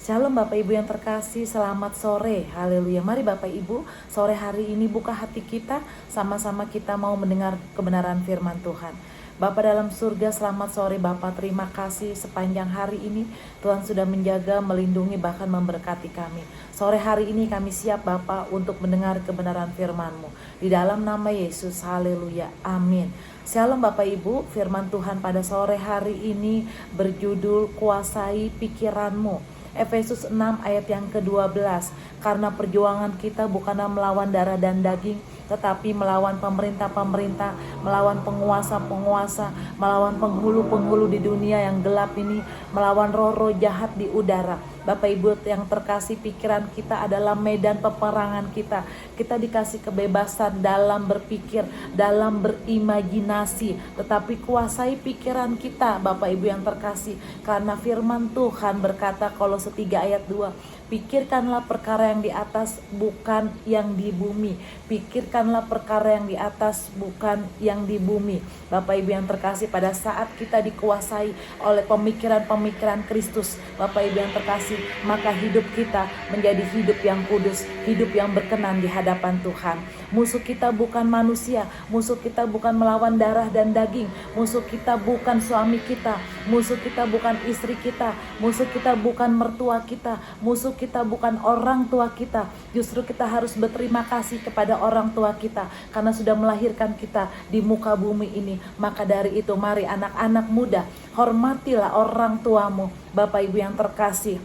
Shalom Bapak Ibu yang terkasih, selamat sore, haleluya. Mari Bapak Ibu, sore hari ini buka hati kita, sama-sama kita mau mendengar kebenaran firman Tuhan. Bapa dalam surga, selamat sore Bapak, terima kasih sepanjang hari ini Tuhan sudah menjaga, melindungi, bahkan memberkati kami. Sore hari ini kami siap Bapak untuk mendengar kebenaran firman-Mu. Di dalam nama Yesus, haleluya, amin. Shalom Bapak Ibu, firman Tuhan pada sore hari ini berjudul kuasai pikiranmu. Efesus 6 ayat yang ke-12. Karena perjuangan kita bukanlah melawan darah dan daging, tetapi melawan pemerintah-pemerintah, melawan penguasa-penguasa, melawan penghulu-penghulu di dunia yang gelap ini, melawan roh-roh jahat di udara. Bapak Ibu yang terkasih, pikiran kita adalah medan peperangan kita. Kita dikasih kebebasan dalam berpikir, dalam berimajinasi, tetapi kuasai pikiran kita Bapak Ibu yang terkasih. Karena firman Tuhan berkata Kolose 3 ayat 2, pikirkanlah perkara yang di atas, bukan yang di bumi. Pikirkanlah perkara yang di atas, bukan yang di bumi. Bapak Ibu yang terkasih, pada saat kita dikuasai oleh pemikiran-pemikiran Kristus, Bapak Ibu yang terkasih, maka hidup kita menjadi hidup yang kudus, hidup yang berkenan di hadapan Tuhan. Musuh kita bukan manusia, musuh kita bukan melawan darah dan daging, musuh kita bukan suami kita, musuh kita bukan istri kita, musuh kita bukan mertua kita, musuh kita bukan orang tua kita. Justru kita harus berterima kasih kepada orang tua kita karena sudah melahirkan kita di muka bumi ini. Maka dari itu mari anak-anak muda, hormatilah orang tuamu. Bapak Ibu yang terkasih,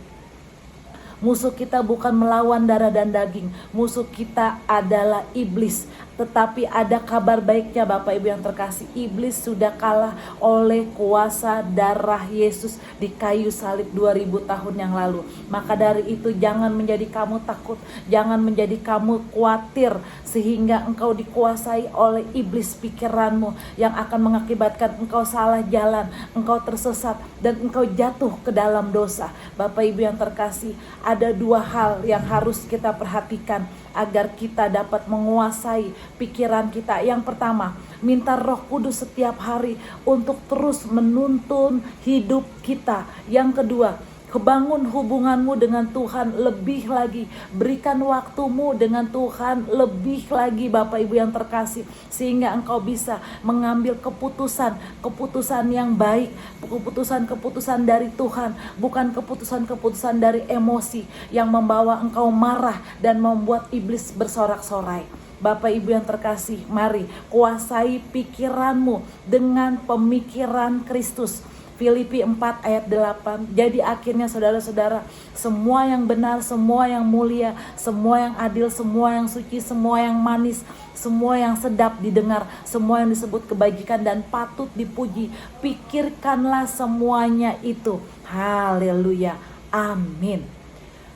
musuh kita bukan melawan darah dan daging, musuh kita adalah iblis. Tetapi ada kabar baiknya Bapak Ibu yang terkasih, iblis sudah kalah oleh kuasa darah Yesus di kayu salib 2000 tahun yang lalu. Maka dari itu jangan menjadi kamu takut, jangan menjadi kamu khawatir sehingga engkau dikuasai oleh iblis pikiranmu yang akan mengakibatkan engkau salah jalan, engkau tersesat dan engkau jatuh ke dalam dosa. Bapak Ibu yang terkasih, ada dua hal yang harus kita perhatikan agar kita dapat menguasai pikiran kita. Yang pertama, minta Roh Kudus setiap hari untuk terus menuntun hidup kita. Yang kedua, kebangun hubunganmu dengan Tuhan lebih lagi. Berikan waktumu dengan Tuhan lebih lagi Bapak Ibu yang terkasih. Sehingga engkau bisa mengambil keputusan yang baik. Keputusan dari Tuhan. Bukan keputusan dari emosi yang membawa engkau marah dan membuat iblis bersorak-sorai. Bapak Ibu yang terkasih, mari kuasai pikiranmu dengan pemikiran Kristus. Filipi 4 ayat 8. Jadi akhirnya saudara-saudara, semua yang benar, semua yang mulia, semua yang adil, semua yang suci, semua yang manis, semua yang sedap didengar, semua yang disebut kebajikan dan patut dipuji, pikirkanlah semuanya itu. Haleluya, amin.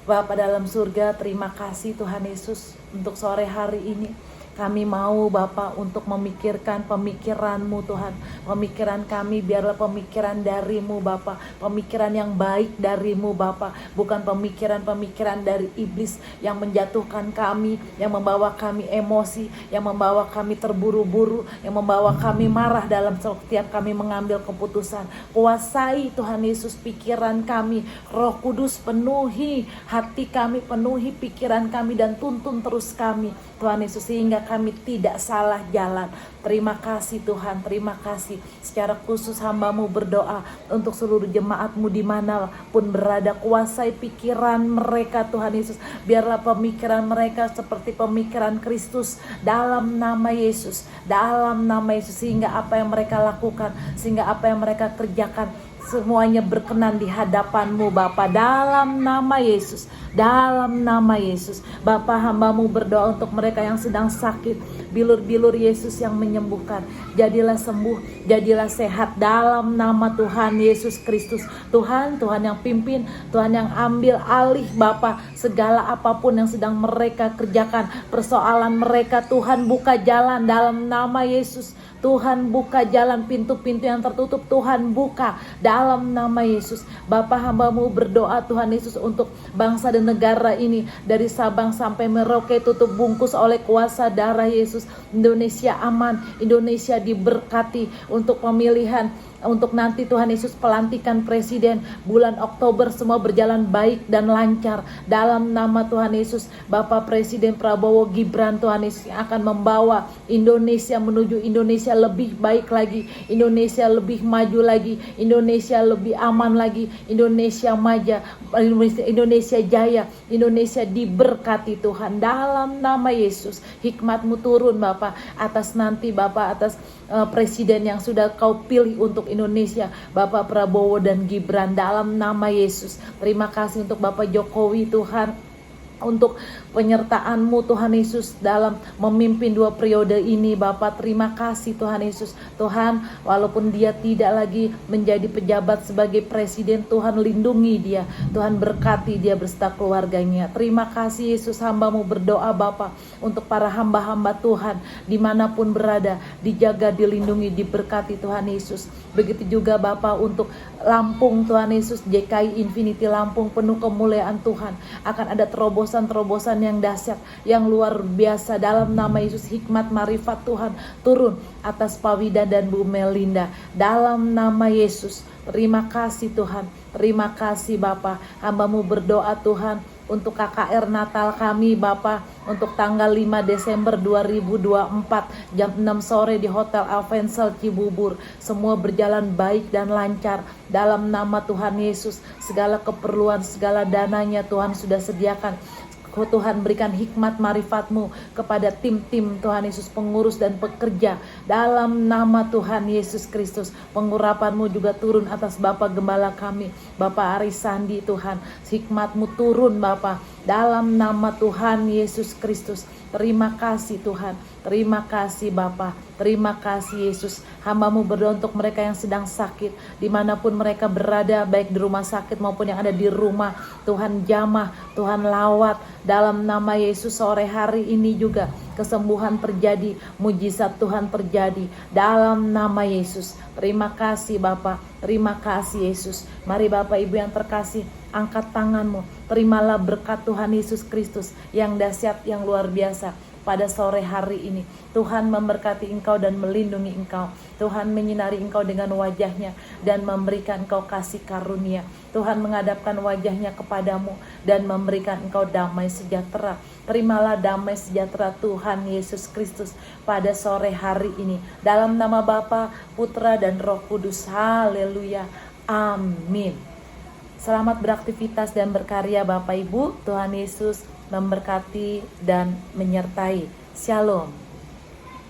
Bapa dalam surga, terima kasih Tuhan Yesus untuk sore hari ini. Kami mau Bapa untuk memikirkan pemikiran-Mu Tuhan. Pemikiran kami biarlah pemikiran dari-Mu Bapa. Pemikiran yang baik dari-Mu Bapa. Bukan pemikiran-pemikiran dari iblis yang menjatuhkan kami, yang membawa kami emosi, yang membawa kami terburu-buru, yang membawa kami marah dalam setiap kami mengambil keputusan. Kuasai Tuhan Yesus pikiran kami. Roh Kudus penuhi hati kami, penuhi pikiran kami dan tuntun terus kami Tuhan Yesus sehingga kami tidak salah jalan. Terima kasih Tuhan, terima kasih. Secara khusus hamba-Mu berdoa untuk seluruh jemaat-Mu dimanapun berada. Kuasai pikiran mereka Tuhan Yesus. Biarlah pemikiran mereka seperti pemikiran Kristus dalam nama Yesus. Dalam nama Yesus, sehingga apa yang mereka lakukan, sehingga apa yang mereka kerjakan, semuanya berkenan di hadapan-Mu Bapa. Dalam nama Yesus, dalam nama Yesus. Bapa, hamba-Mu berdoa untuk mereka yang sedang sakit. Bilur-bilur Yesus yang menyembuhkan. Jadilah sembuh, jadilah sehat dalam nama Tuhan Yesus Kristus. Tuhan yang pimpin, Tuhan yang ambil alih Bapa segala apapun yang sedang mereka kerjakan. Persoalan mereka Tuhan buka jalan dalam nama Yesus. Tuhan buka jalan, pintu-pintu yang tertutup Tuhan buka dalam nama Yesus. Bapa, hamba-Mu berdoa Tuhan Yesus untuk bangsa dan negara ini dari Sabang sampai Merauke tutup bungkus oleh kuasa darah Yesus. Indonesia aman, Indonesia diberkati untuk pemilihan untuk nanti Tuhan Yesus pelantikan presiden bulan Oktober semua berjalan baik dan lancar dalam nama Tuhan Yesus. Bapak Presiden Prabowo Gibran Tuhan Yesus yang akan membawa Indonesia menuju Indonesia lebih baik lagi, Indonesia lebih maju lagi, Indonesia lebih aman lagi, Indonesia maju, Indonesia jaya, Indonesia diberkati Tuhan dalam nama Yesus. Hikmat-Mu turun Bapak atas nanti Bapak atas presiden yang sudah Kau pilih untuk Indonesia, Bapak Prabowo dan Gibran dalam nama Yesus. Terima kasih untuk Bapak Jokowi Tuhan, untuk penyertaan-Mu Tuhan Yesus dalam memimpin 2 periode ini Bapak. Terima kasih Tuhan Yesus. Tuhan, walaupun dia tidak lagi menjadi pejabat sebagai presiden, Tuhan lindungi dia, Tuhan berkati dia beserta keluarganya. Terima kasih Yesus, hamba-Mu berdoa Bapak untuk para hamba-hamba Tuhan dimanapun berada, dijaga, dilindungi, diberkati Tuhan Yesus. Begitu juga Bapak untuk Lampung Tuhan Yesus, JKI Infinity Lampung penuh kemuliaan Tuhan. Akan ada terobosan-terobosan yang dahsyat, yang luar biasa dalam nama Yesus. Hikmat marifat Tuhan turun atas Pak Wida dan Bu Melinda dalam nama Yesus. Terima kasih Tuhan, terima kasih Bapak. Hamba-Mu berdoa Tuhan untuk KKR Natal kami Bapak, untuk tanggal 5 Desember 2024 jam 6 sore di Hotel Avensel Cibubur. Semua berjalan baik dan lancar dalam nama Tuhan Yesus. Segala keperluan, segala dananya Tuhan sudah sediakan. Tuhan berikan hikmat marifat-Mu kepada tim-tim Tuhan Yesus, pengurus dan pekerja dalam nama Tuhan Yesus Kristus. Pengurapan-Mu juga turun atas Bapak Gembala kami, Bapak Aris Sandi Tuhan. Hikmat-Mu turun Bapak dalam nama Tuhan Yesus Kristus. Terima kasih Tuhan, terima kasih Bapa, terima kasih Yesus. Hamba-Mu berdoa untuk mereka yang sedang sakit, dimanapun mereka berada, baik di rumah sakit maupun yang ada di rumah. Tuhan jamah, Tuhan lawat, dalam nama Yesus. Sore hari ini juga kesembuhan terjadi, mujizat Tuhan terjadi, dalam nama Yesus. Terima kasih Bapa, terima kasih Yesus. Mari Bapak Ibu yang terkasih, angkat tanganmu, terimalah berkat Tuhan Yesus Kristus yang dahsyat, yang luar biasa pada sore hari ini. Tuhan memberkati engkau dan melindungi engkau. Tuhan menyinari engkau dengan wajahnya dan memberikan engkau kasih karunia. Tuhan menghadapkan wajahnya kepadamu dan memberikan engkau damai sejahtera. Terimalah damai sejahtera Tuhan Yesus Kristus pada sore hari ini. Dalam nama Bapa, Putra dan Roh Kudus. Haleluya. Amin. Selamat beraktivitas dan berkarya Bapak Ibu. Tuhan Yesus memberkati dan menyertai. Shalom.